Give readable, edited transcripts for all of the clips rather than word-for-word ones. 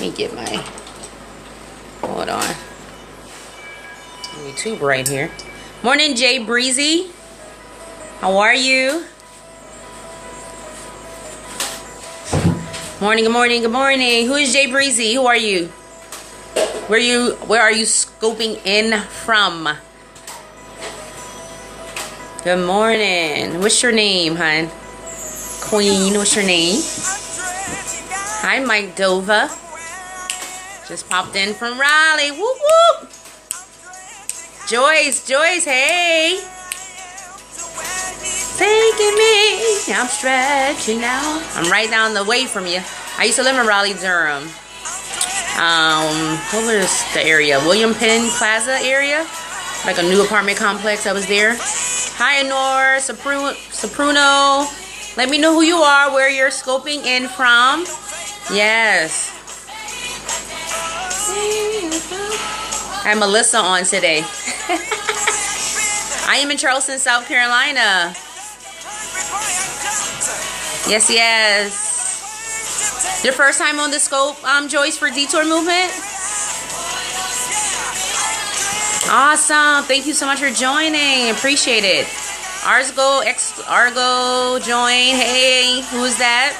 me get my, hold on. Let me tube right here. Morning, Jay Breezy. How are you? Morning, good morning, good morning. Who is Jay Breezy? Who are you? Where are you scoping in from? Good morning. What's your name, hon? Queen, what's your name? Hi, Mike Dova. Just popped in from Raleigh. Whoop, whoop. Joyce, hey. Taking me. I'm stretching out. I'm right down the way from you. I used to live in Raleigh, Durham. What was the area? William Penn Plaza area? Like a new apartment complex. I was there. Hi, Anor, Sapruno. Let me know who you are, where you're scoping in from. Yes. I have Melissa on today. I am in Charleston, South Carolina. Yes, yes. Your first time on the scope, Joyce, for DetourMovement? Awesome. Thank you so much for joining. Appreciate it. Argo, join. Hey, who's that?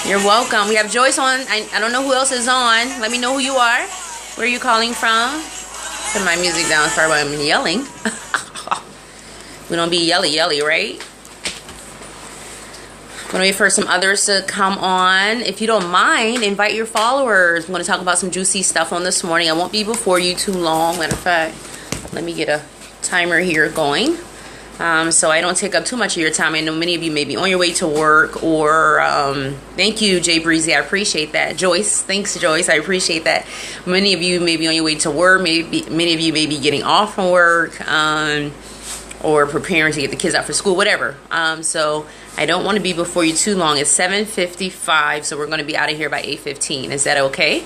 You're welcome. We have Joyce on. I don't know who else is on. Let me know who you are. Where are you calling from? Put my music down. Sorry about I'm yelling. We don't be yelly, right? I'm gonna wait for some others to come on. If you don't mind, invite your followers. I'm gonna talk about some juicy stuff on this morning. I won't be before you too long. Matter of fact, let me get a timer here going, so I don't take up too much of your time. I know many of you may be on your way to work, or thank you, Jay Breezy, I appreciate that. Joyce, thanks, Joyce, I appreciate that. Many of you may be on your way to work, many of you may be getting off from work, or preparing to get the kids out for school, whatever. So I don't want to be before you too long. It's 7:55, so we're going to be out of here by 8:15. Is that okay?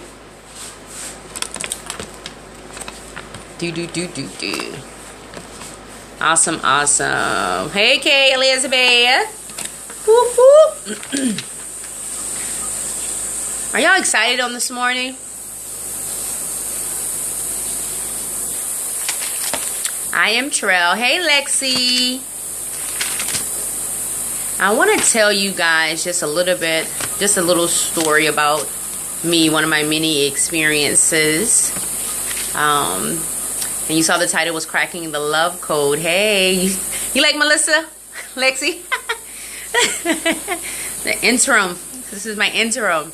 Do. Awesome. Hey, Kay, Elizabeth. Whoop, whoop. Are y'all excited on this morning? I am Treal. Hey, Lexi. I want to tell you guys just a little story about me, one of my many experiences. And you saw the title was Cracking the Love Code. Hey, you like Melissa? Lexi? The interim. This is my interim.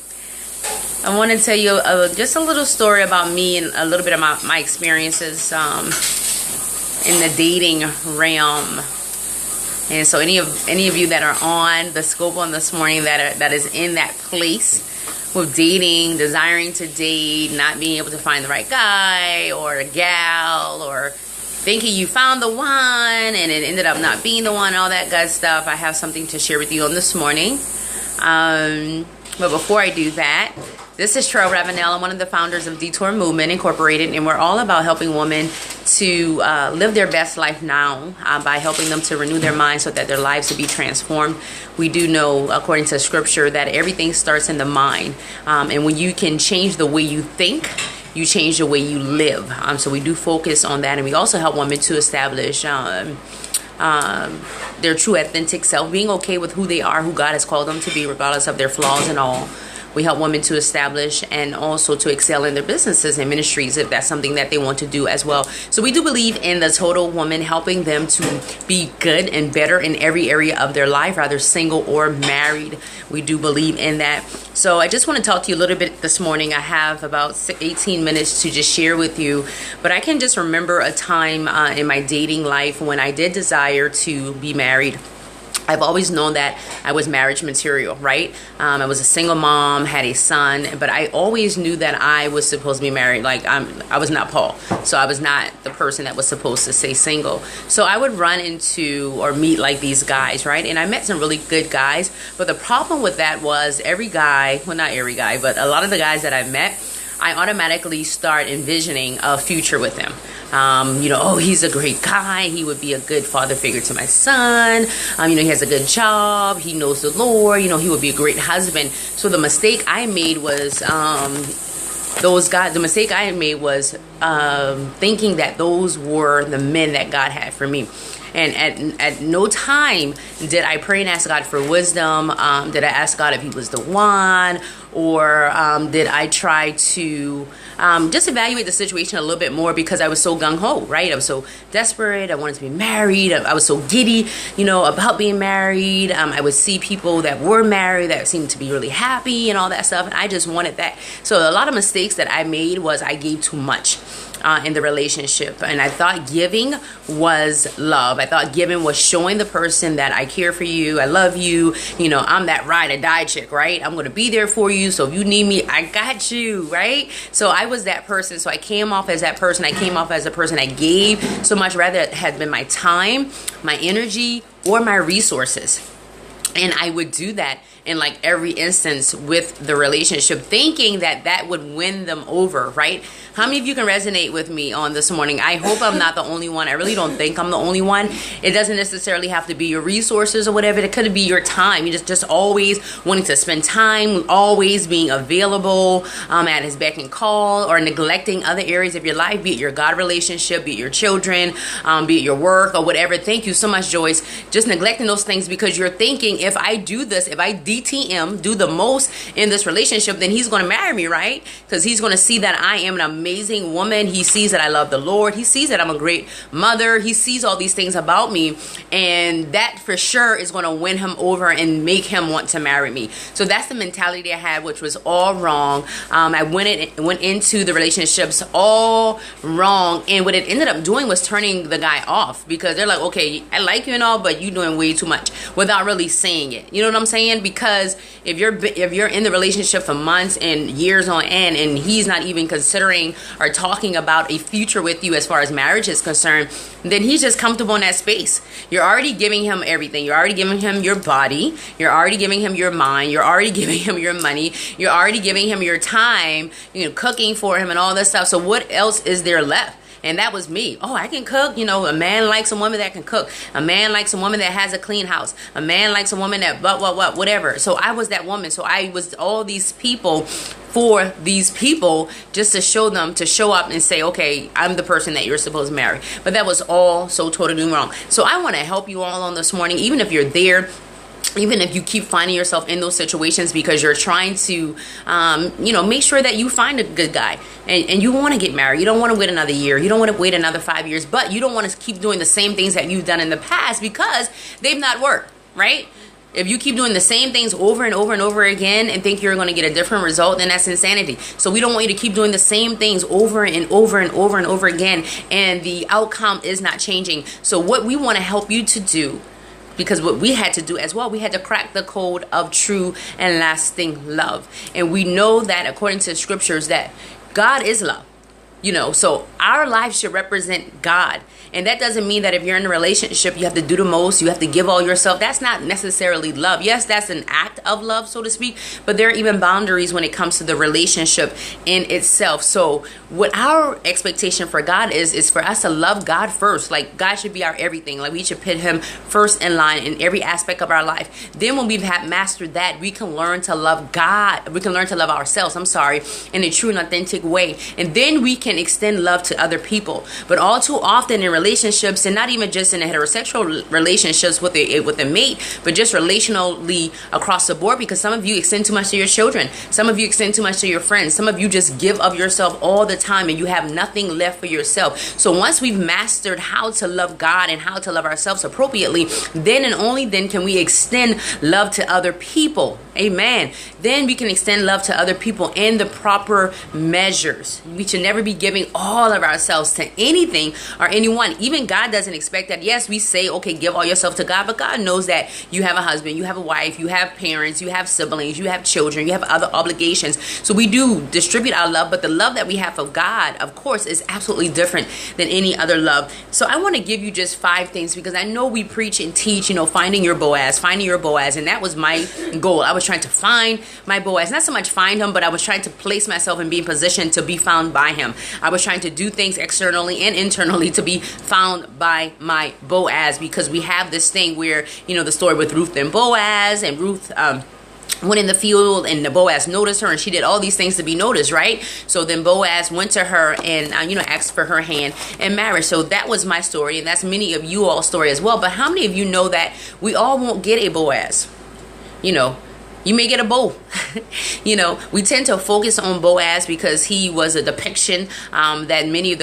I want to tell you just a little story about me and a little bit of my experiences in the dating realm. And so any of you that are on the scope on this morning that is in that place with dating, desiring to date, not being able to find the right guy or a gal, or thinking you found the one and it ended up not being the one, all that good stuff, I have something to share with you on this morning. But before I do that, this is Treal Ravenel. I'm one of the founders of DetourMovement Incorporated, and we're all about helping women to live their best life now by helping them to renew their minds so that their lives will be transformed. We do know, according to scripture, that everything starts in the mind. And when you can change the way you think, you change the way you live. So we do focus on that, and we also help women to establish their true authentic self, being okay with who they are, who God has called them to be, regardless of their flaws and all. We help women to establish and also to excel in their businesses and ministries if that's something that they want to do as well. So we do believe in the total woman, helping them to be good and better in every area of their life, either single or married. We do believe in that. So I just want to talk to you a little bit this morning. I have about 18 minutes to just share with you, but I can just remember a time in my dating life when I did desire to be married. I've always known that I was marriage material, right? I was a single mom, had a son, but I always knew that I was supposed to be married. Like I was not Paul, so I was not the person that was supposed to stay single. So I would run into or meet like these guys, right? And I met some really good guys, but the problem with that was every guy, well, not every guy, but a lot of the guys that I met I automatically start envisioning a future with him. Oh, he's a great guy. He would be a good father figure to my son. He has a good job. He knows the Lord. He would be a great husband. So the mistake I made was, thinking that those were the men that God had for me. And at no time did I pray and ask God for wisdom. Did I ask God if he was the one? Or did I try to just evaluate the situation a little bit more, because I was so gung-ho, right? I was so desperate. I wanted to be married. I was so giddy, about being married. I would see people that were married that seemed to be really happy and all that stuff. And I just wanted that. So a lot of mistakes that I made was I gave too much in the relationship. And I thought giving was love. I thought giving was showing the person that I care for you. I love you. I'm that ride or die chick, right? I'm going to be there for you. So if you need me, I got you, right? So I was that person. So I came off as that person. I came off as a person that gave so much, rather it had been my time, my energy, or my resources. And I would do that in like every instance with the relationship, thinking that that would win them over, right? How many of you can resonate with me on this morning? I hope I'm not the only one. I really don't think I'm the only one. It doesn't necessarily have to be your resources or whatever. It could be your time. You just always wanting to spend time, always being available at his beck and call, or neglecting other areas of your life, be it your God relationship, be it your children, be it your work or whatever. Thank you so much, Joyce. Just neglecting those things because you're thinking, if I do this, if I DTM, do the most in this relationship, then he's going to marry me, right? Because he's going to see that I am an amazing woman. He sees that I love the Lord. He sees that I'm a great mother. He sees all these things about me, and that for sure is going to win him over and make him want to marry me. So that's the mentality I had, which was all wrong. I went into the relationships all wrong, and what it ended up doing was turning the guy off, because they're like, okay, I like you and all, but you're doing way too much, without really saying it. You know what I'm saying? Because if you're in the relationship for months and years on end, and he's not even considering or talking about a future with you as far as marriage is concerned, then he's just comfortable in that space. You're already giving him everything. You're already giving him your body. You're already giving him your mind. You're already giving him your money. You're already giving him your time, cooking for him and all this stuff. So what else is there left? And that was me. Oh, I can cook. A man likes a woman that can cook. A man likes a woman that has a clean house. A man likes a woman that whatever. So I was that woman. So I was all these people for these people, just to show them, to show up and say, okay, I'm the person that you're supposed to marry. But that was all so totally wrong. So I want to help you all on this morning, even if you're there, even if you keep finding yourself in those situations because you're trying to, make sure that you find a good guy, and you want to get married. You don't want to wait another year. You don't want to wait another 5 years, but you don't want to keep doing the same things that you've done in the past because they've not worked, right? If you keep doing the same things over and over and over again and think you're going to get a different result, then that's insanity. So we don't want you to keep doing the same things over and over and over and over again, and the outcome is not changing. So what we want to help you to do, because what we had to do as well, we had to crack the code of true and lasting love. And we know that according to the scriptures that God is love. So our life should represent God. And that doesn't mean that if you're in a relationship, you have to do the most, you have to give all yourself. That's not necessarily love. Yes, that's an act of love, so to speak, but there are even boundaries when it comes to the relationship in itself. So what our expectation for God is for us to love God first. Like, God should be our everything. Like, we should put him first in line in every aspect of our life. Then when we've mastered that, we can learn to love God. We can learn to love ourselves, in a true and authentic way. And then we can extend love to other people. But all too often in relationships, and not even just in heterosexual relationships with a mate, but just relationally across the board, because some of you extend too much to your children. Some of you extend too much to your friends. Some of you just give of yourself all the time and you have nothing left for yourself. So once we've mastered how to love God and how to love ourselves appropriately, then and only then can we extend love to other people. Amen. Then we can extend love to other people in the proper measures. We should never be giving all of ourselves to anything or anyone. Even God doesn't expect that. Yes, we say, okay, give all yourself to God, but God knows that you have a husband, you have a wife, you have parents, you have siblings, you have children, you have other obligations. So we do distribute our love, but the love that we have for God, of course, is absolutely different than any other love. So I want to give you just 5 things, because I know we preach and teach, finding your Boaz, and that was my goal. I was trying to find my Boaz, not so much find him, but I was trying to place myself and be in position to be found by him. I was trying to do things externally and internally to be found by my Boaz, because we have this thing where, the story with Ruth and Boaz, and Ruth went in the field and the Boaz noticed her, and she did all these things to be noticed, right? So then Boaz went to her and asked for her hand in marriage. So that was my story, and that's many of you all's story as well. But how many of you know that we all won't get a Boaz? You may get a Bo. We tend to focus on Boaz because he was a depiction that many of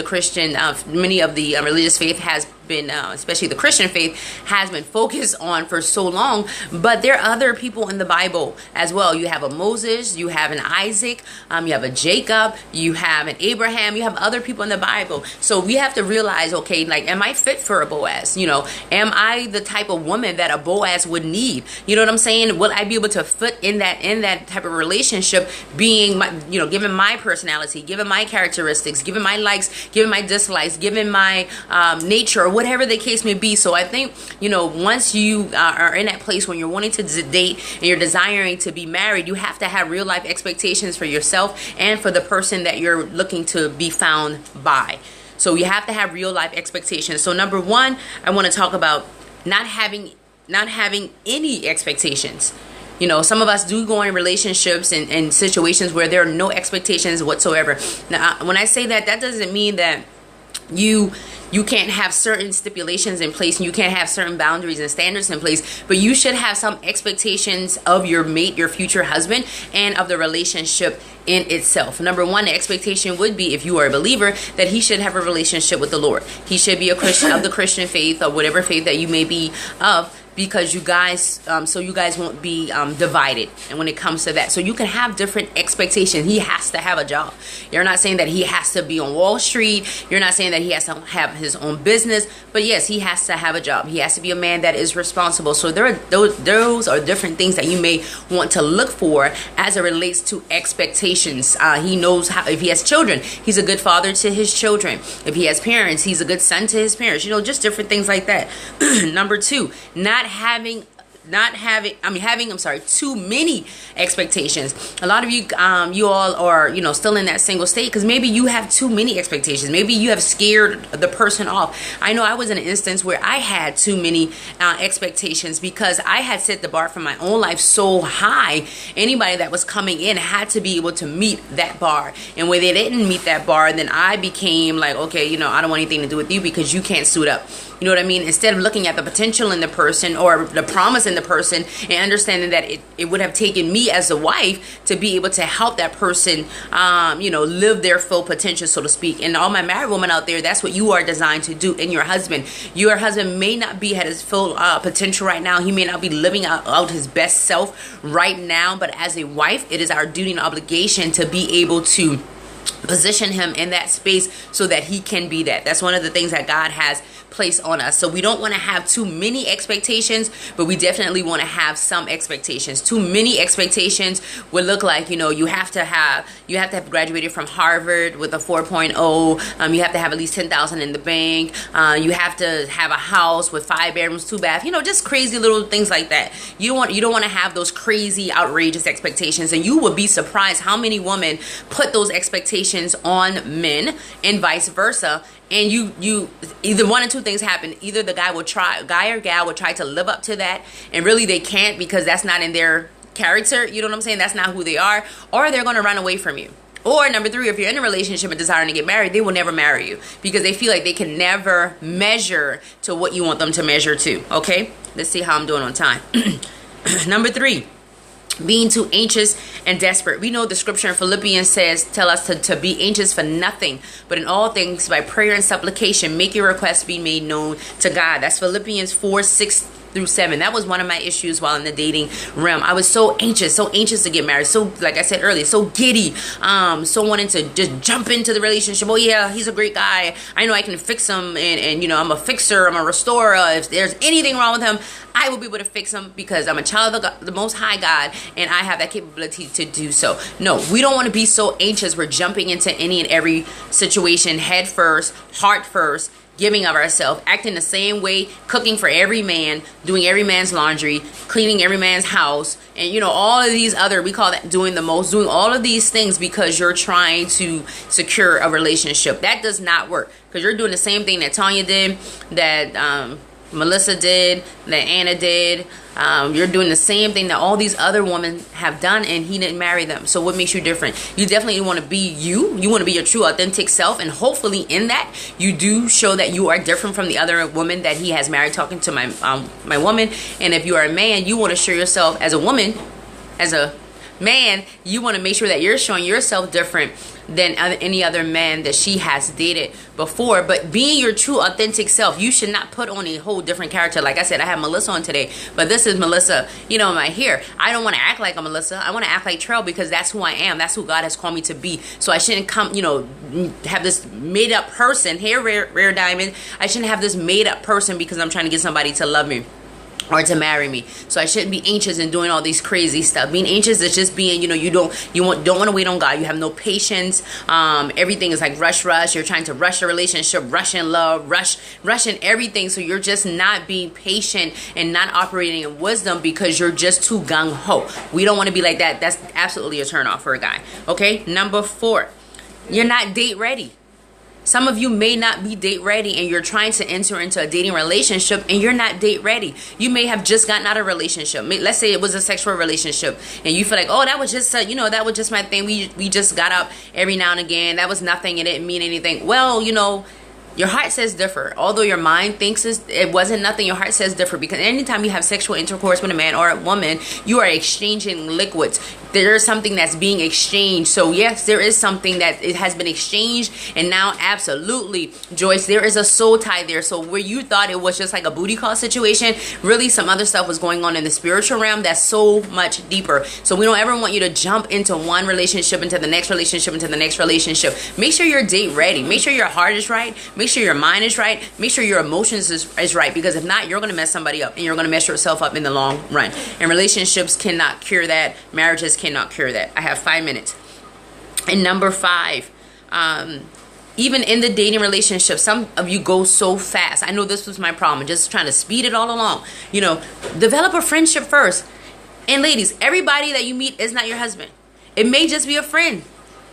the religious faith has been, especially the Christian faith, has been focused on for so long. But there are other people in the Bible as well. You have a Moses, you have an Isaac, you have a Jacob, you have an Abraham, you have other people in the Bible. So we have to realize, okay, like, am I fit for a Boaz? Am I the type of woman that a Boaz would need? You know what I'm saying? Will I be able to fit in that type of relationship, being my, given my personality, given my characteristics, given my likes, given my dislikes, given my nature, whatever the case may be. So I think, once you are in that place when you're wanting to date and you're desiring to be married, you have to have real life expectations for yourself and for the person that you're looking to be found by. So you have to have real life expectations. So number 1, I want to talk about not having any expectations. Some of us do go in relationships and situations where there are no expectations whatsoever. Now, when I say that doesn't mean that you can't have certain stipulations in place and you can't have certain boundaries and standards in place, but you should have some expectations of your mate, your future husband, and of the relationship in itself. Number 1, the expectation would be, if you are a believer, that he should have a relationship with the Lord. He should be a Christian of the Christian faith, or whatever faith that you may be of, because you guys won't be divided. And when it comes to that, so you can have different expectations. He has to have a job. You're not saying that he has to be on Wall Street. You're not saying that he has to have his own business. But yes, he has to have a job. He has to be a man that is responsible. So those are different things that you may want to look for as it relates to expectations. He knows how. If he has children, he's a good father to his children. If he has parents, he's a good son to his parents. Just different things like that. Number 2, having too many expectations. A lot of you you all are still in that single state because maybe you have too many expectations. Maybe you have scared the person off. I know I was in an instance where I had too many expectations because I had set the bar for my own life so high. Anybody that was coming in had to be able to meet that bar, and when they didn't meet that bar, then I became like, okay, I don't want anything to do with you because you can't suit up. You know what I mean? Instead of looking at the potential in the person or the promise in the person and understanding that it would have taken me as a wife to be able to help that person, live their full potential, so to speak. And all my married women out there, that's what you are designed to do in your husband. Your husband may not be at his full potential right now. He may not be living out his best self right now. But as a wife, it is our duty and obligation to be able to position him in that space so that he can be that. That's one of the things that God has placed on us. So we don't want to have too many expectations, but we definitely want to have some expectations. Too many expectations would look like, you have to have graduated from Harvard with a 4.0. You have to have at least $10,000 in the bank. You have to have a house with 5 bedrooms, 2 baths. Just crazy little things like that. You don't want to have those crazy, outrageous expectations. And you would be surprised how many women put those expectations on men and vice versa. And you either one or two things happen. Either the guy or gal will try to live up to that, and really they can't because that's not in their character. You know what I'm saying? That's not who they are. Or they're going to run away from you. Or number 3, if you're in a relationship and desiring to get married, they will never marry you because they feel like they can never measure to what you want them to measure to. Okay? Let's see how I'm doing on time. Number 3. Being too anxious and desperate. We know the scripture in Philippians tell us to be anxious for nothing, but in all things by prayer and supplication make your requests be made known to God. That's Philippians 4:6 through 7. That was one of my issues while in the dating realm. I was so anxious to get married. So, like I said earlier, so giddy, so wanting to just jump into the relationship. Oh yeah, he's a great guy. I know I can fix him, and you know, I'm a fixer, I'm a restorer. If there's anything wrong with him, I will be able to fix him because I'm a child of the Most High God, and I have that capability to do so. No, we don't want to be so anxious. We're jumping into any and every situation head first, heart first, giving of ourselves, acting the same way, cooking for every man, doing every man's laundry, cleaning every man's house, and you know, all of these other, we call that doing the most, doing all of these things because you're trying to secure a relationship. That does not work because you're doing the same thing that Tanya did, that Melissa did, that Anna did. You're doing the same thing that all these other women have done, and he didn't marry them. So what makes you different? You definitely want to be you. You want to be your true, authentic self, and hopefully in that, you do show that you are different from the other woman that he has married, talking to my woman. And if you are a man, you want to show yourself as a woman, as a man, you want to make sure that you're showing yourself different than any other man that she has dated before. But being your true authentic self, you should not put on a whole different character. Like I said, I have Melissa on today, but this is Melissa, you know, my hair. I don't want to act like a Melissa. I want to act like Treal because that's who I am. That's who God has called me to be. So I shouldn't come, you know, have this made up person. Here, rare diamond. I shouldn't have this made up person because I'm trying to get somebody to love me or to marry me. So I shouldn't be anxious and doing all these crazy stuff. Being anxious is just being, you know, you don't want to wait on God. You have no patience. Everything is like rush. You're trying to rush a relationship, rush in love, rush in everything. So you're just not being patient and not operating in wisdom because you're just too gung-ho. We don't want to be like that. That's absolutely a turn off for a guy. Okay, number 4, you're not date ready. Some of you may not be date ready, and you're trying to enter into a dating relationship and you're not date ready. You may have just gotten out of a relationship. Let's say it was a sexual relationship and you feel like, oh, that was just you know, that was just my thing. We just got up every now and again. That was nothing. It didn't mean anything. Well, you know, your heart says differ. Although your mind thinks it wasn't nothing, your heart says differ, because anytime you have sexual intercourse with a man or a woman, you are exchanging liquids. There is something that's being exchanged. So yes, there is something that it has been exchanged, and now absolutely, Joyce, there is a soul tie there. So where you thought it was just like a booty call situation, really some other stuff was going on in the spiritual realm that's so much deeper. So we don't ever want you to jump into one relationship, into the next relationship, into the next relationship. Make sure you're date ready. Make sure your heart is right. Make sure your mind is right. Make sure your emotions is right, because if not, you're going to mess somebody up, and you're going to mess yourself up in the long run. And relationships cannot cure that. Marriages cannot cure that. I have 5 minutes. And number 5, even in the dating relationship, some of you go so fast. I know this was my problem, just trying to speed it all along. You know, develop a friendship first. And ladies, everybody that you meet is not your husband. It may just be a friend.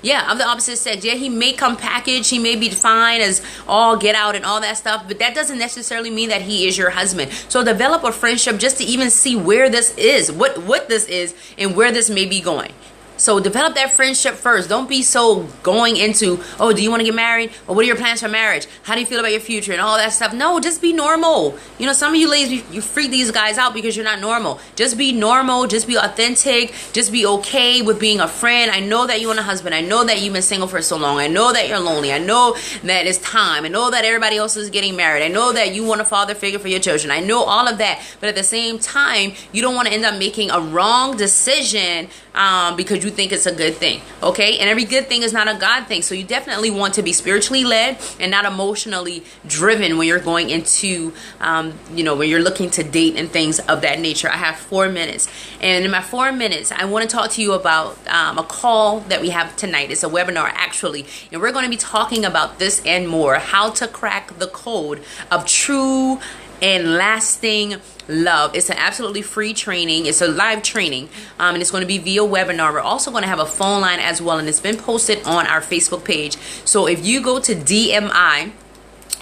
Yeah, of the opposite sex. Yeah, he may come packaged. He may be defined as all get out and all that stuff. But that doesn't necessarily mean that he is your husband. So develop a friendship just to even see where this is, what this is, and where this may be going. So develop that friendship first. Don't be so going into, oh, do you want to get married? Or what are your plans for marriage? How do you feel about your future and all that stuff? No, just be normal. You know, some of you ladies, you freak these guys out because you're not normal. Just be normal. Just be authentic. Just be okay with being a friend. I know that you want a husband. I know that you've been single for so long. I know that you're lonely. I know that it's time. I know that everybody else is getting married. I know that you want a father figure for your children. I know all of that. But at the same time, you don't want to end up making a wrong decision because you think it's a good thing. Okay, and every good thing is not a God thing. So you definitely want to be spiritually led and not emotionally driven when you're going into you know, when you're looking to date and things of that nature. I have 4 minutes, and in my 4 minutes I want to talk to you about a call that we have tonight. It's a webinar actually, and we're going to be talking about this and more: how to crack the code of true and lasting love. It's an absolutely free training. It's a live training, and it's going to be via webinar. We're also going to have a phone line as well, and it's been posted on our Facebook page. So if you go to DMI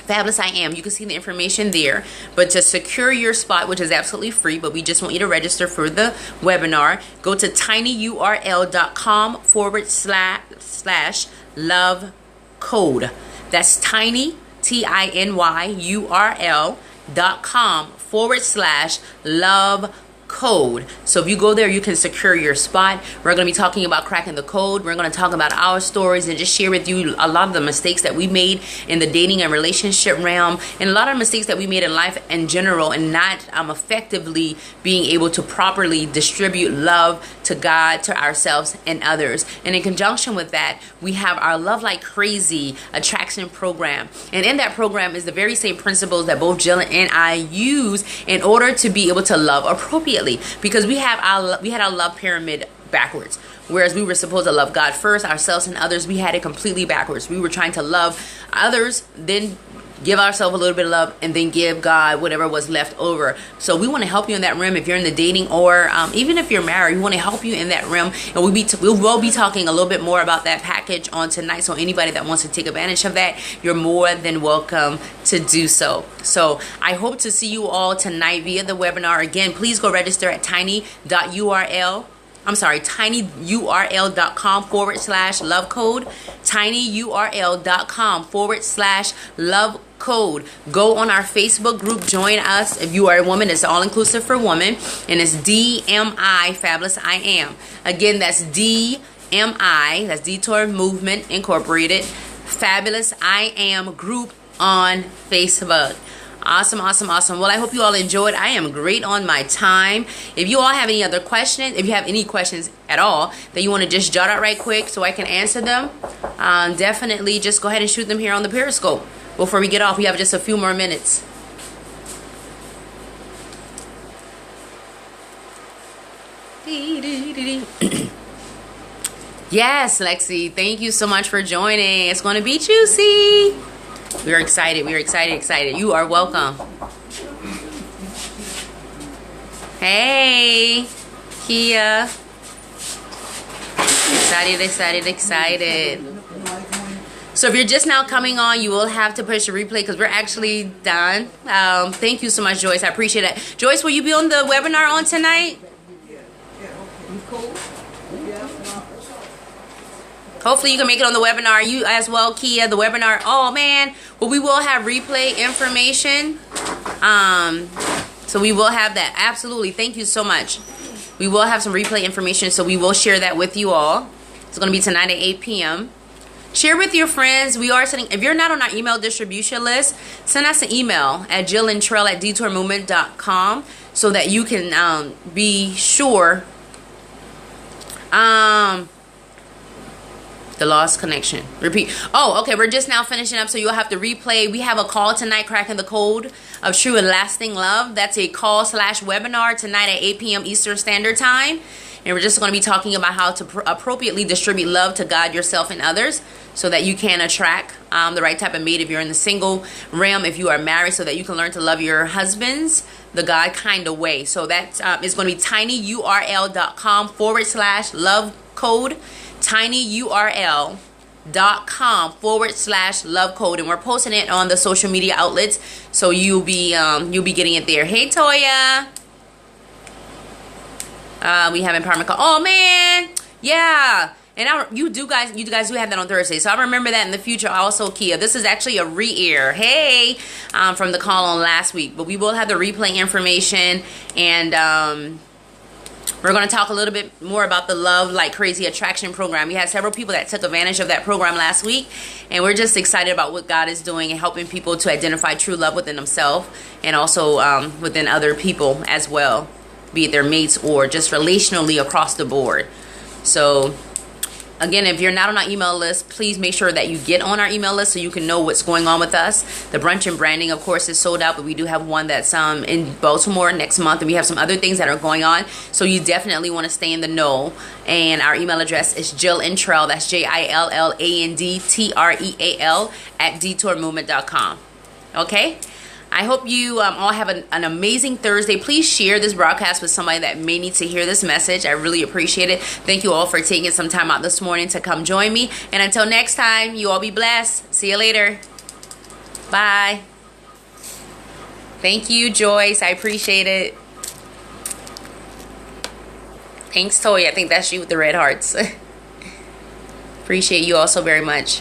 Fabulous I Am, you can see the information there. But to secure your spot, which is absolutely free, but we just want you to register for the webinar, go to tinyurl.com/love code. That's tiny, TINYURL.com/love code. So if you go there, you can secure your spot. We're going to be talking about cracking the code. We're going to talk about our stories and just share with you a lot of the mistakes that we made in the dating and relationship realm, and a lot of mistakes that we made in life in general, and not effectively being able to properly distribute love to God, to ourselves, and others. And in conjunction with that, we have our Love Like Crazy attraction program. And in that program is the very same principles that both Jill and I use in order to be able to love appropriately, because we had our love pyramid backwards. Whereas we were supposed to love God first, ourselves, and others, we had it completely backwards. We were trying to love others, then give ourselves a little bit of love, and then give God whatever was left over. So we want to help you in that realm. If you're in the dating, or even if you're married, we want to help you in that realm. And we will be talking a little bit more about that package on tonight. So anybody that wants to take advantage of that, you're more than welcome to do so. So I hope to see you all tonight via the webinar. Again, please go register at tinyurl.com/love code, tinyurl.com/love code. Go on our Facebook group, join us. If you are a woman, it's all inclusive for women, and it's DMI Fabulous I Am. Again, that's DMI, that's Detour Movement Incorporated, Fabulous I Am group on Facebook. Awesome, awesome, awesome. Well, I hope you all enjoyed. I am great on my time. If you all have any other questions, if you have any questions at all that you want to just jot out right quick so I can answer them, definitely just go ahead and shoot them here on the Periscope. Before we get off, we have just a few more minutes. Yes, Lexi, thank you so much for joining. It's going to be juicy. We're excited. We're excited, excited. You are welcome. Hey, Kia. Excited, excited, excited. So if you're just now coming on, you will have to push the replay because we're actually done. Thank you so much, Joyce. I appreciate it. Joyce, will you be on the webinar on tonight? Hopefully you can make it on the webinar. You as well, Kia, the webinar. Oh, man. Well, we will have replay information. So we will have that. Absolutely. Thank you so much. We will have some replay information, so we will share that with you all. It's going to be tonight at 8 p.m. Share with your friends. We are sending, if you're not on our email distribution list, send us an email at jillandtrail@DetourMovement.com so that you can be sure. The lost connection. Repeat. Oh, okay. We're just now finishing up, so you'll have to replay. We have a call tonight, cracking the code of true and lasting love. That's a call/webinar tonight at 8 p.m. Eastern Standard Time. And we're just going to be talking about how to appropriately distribute love to God, yourself, and others so that you can attract the right type of mate if you're in the single realm, if you are married, so that you can learn to love your husbands the God kind of way. So that is going to be tinyurl.com/love code. tinyurl.com/love code, and we're posting it on the social media outlets, so you'll be getting it there. Hey, Toya. We have empowerment call. Oh man, yeah. And you guys do have that on Thursday, so I remember that in the future. Also, Kia, this is actually a re-air. Hey, from the call on last week, but we will have the replay information, and we're going to talk a little bit more about the Love Like Crazy Attraction program. We had several people that took advantage of that program last week, and we're just excited about what God is doing and helping people to identify true love within themselves and also within other people as well, be it their mates or just relationally across the board. So again, if you're not on our email list, please make sure that you get on our email list so you can know what's going on with us. The brunch and branding, of course, is sold out, but we do have one that's in Baltimore next month, and we have some other things that are going on. So you definitely want to stay in the know. And our email address is jillandtrail, that's JILLANDTREAL @DetourMovement.com. Okay? I hope you all have an amazing Thursday. Please share this broadcast with somebody that may need to hear this message. I really appreciate it. Thank you all for taking some time out this morning to come join me. And until next time, you all be blessed. See you later. Bye. Thank you, Joyce. I appreciate it. Thanks, Toya. I think that's you with the red hearts. Appreciate you all so very much.